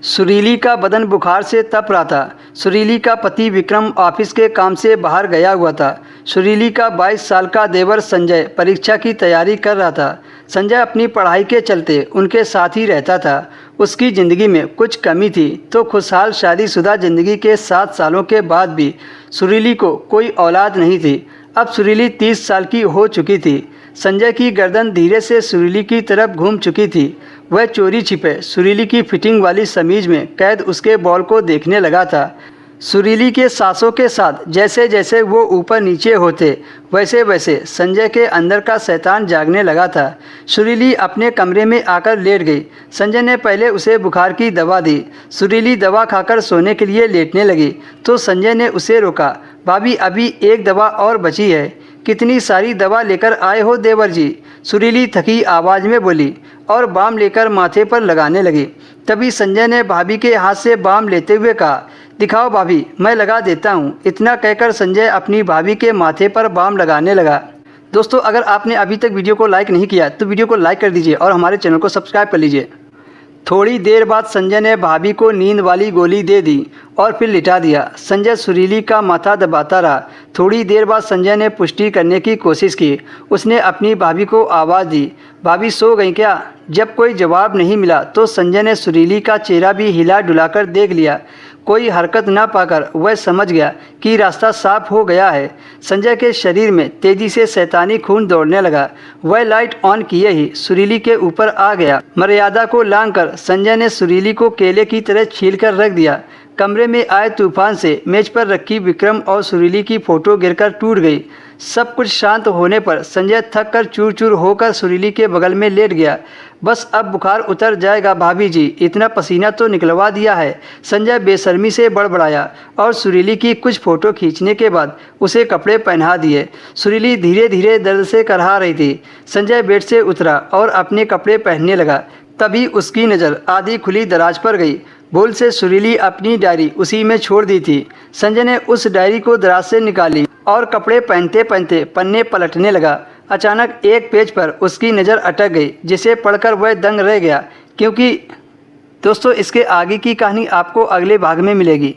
सुरीली का बदन बुखार से तप रहा था। सुरीली का पति विक्रम ऑफिस के काम से बाहर गया हुआ था। सुरीली का 22 साल का देवर संजय परीक्षा की तैयारी कर रहा था। संजय अपनी पढ़ाई के चलते उनके साथ ही रहता था। उसकी ज़िंदगी में कुछ कमी थी तो खुशहाल शादीशुदा ज़िंदगी के 7 सालों के बाद भी सुरीली को कोई औलाद नहीं थी। अब सुरीली 30 साल की हो चुकी थी। संजय की गर्दन धीरे से सुरीली की तरफ घूम चुकी थी। वह चोरी छिपे सुरीली की फिटिंग वाली समीज में कैद उसके बॉल को देखने लगा था। सुरीली के सांसों के साथ जैसे जैसे वो ऊपर नीचे होते वैसे वैसे संजय के अंदर का शैतान जागने लगा था। सुरीली अपने कमरे में आकर लेट गई। संजय ने पहले उसे बुखार की दवा दी। सुरीली दवा खाकर सोने के लिए लेटने लगी तो संजय ने उसे रोका। भाभी, अभी एक दवा और बची है। कितनी सारी दवा लेकर आए हो देवर जी? सुरीली थकी आवाज़ में बोली और बाम लेकर माथे पर लगाने लगी। तभी संजय ने भाभी के हाथ से बाम लेते हुए कहा, दिखाओ भाभी, मैं लगा देता हूँ। इतना कहकर संजय अपनी भाभी के माथे पर बाम लगाने लगा। दोस्तों, अगर आपने अभी तक वीडियो को लाइक नहीं किया तो वीडियो को लाइक कर दीजिए और हमारे चैनल को सब्सक्राइब कर लीजिए। थोड़ी देर बाद संजय ने भाभी को नींद वाली गोली दे दी और फिर लिटा दिया। संजय सुरीली का माथा दबाता रहा। थोड़ी देर बाद संजय ने पुष्टि करने की कोशिश की। उसने अपनी भाभी को आवाज़ दी, भाभी सो गई क्या? जब कोई जवाब नहीं मिला तो संजय ने सुरीली का चेहरा भी हिला डुलाकर देख लिया। कोई हरकत न पाकर वह समझ गया कि रास्ता साफ हो गया है। संजय के शरीर में तेजी से शैतानी खून दौड़ने लगा। वह लाइट ऑन किए ही सुरीली के ऊपर आ गया। मर्यादा को लांघकर संजय ने सुरीली को केले की तरह छील कर रख दिया। कमरे में आए तूफान से मेज पर रखी विक्रम और सुरीली की फोटो गिरकर टूट गई। सब कुछ शांत होने पर संजय थक कर चूर चूर होकर सुरीली के बगल में लेट गया। बस अब बुखार उतर जाएगा भाभी जी, इतना पसीना तो निकलवा दिया है। संजय बेशर्मी से बड़बड़ाया और सुरीली की कुछ फ़ोटो खींचने के बाद उसे कपड़े पहना दिए। सुरीली धीरे धीरे दर्द से करहा रही थी। संजय बेड से उतरा और अपने कपड़े पहनने लगा। तभी उसकी नज़र आधी खुली दराज पर गई। भूल से सुरीली अपनी डायरी उसी में छोड़ दी थी। संजय ने उस डायरी को दराज से निकाली और कपड़े पहनते पहनते पन्ने पलटने लगा। अचानक एक पेज पर उसकी नज़र अटक गई जिसे पढ़कर वह दंग रह गया। क्योंकि दोस्तों, इसके आगे की कहानी आपको अगले भाग में मिलेगी।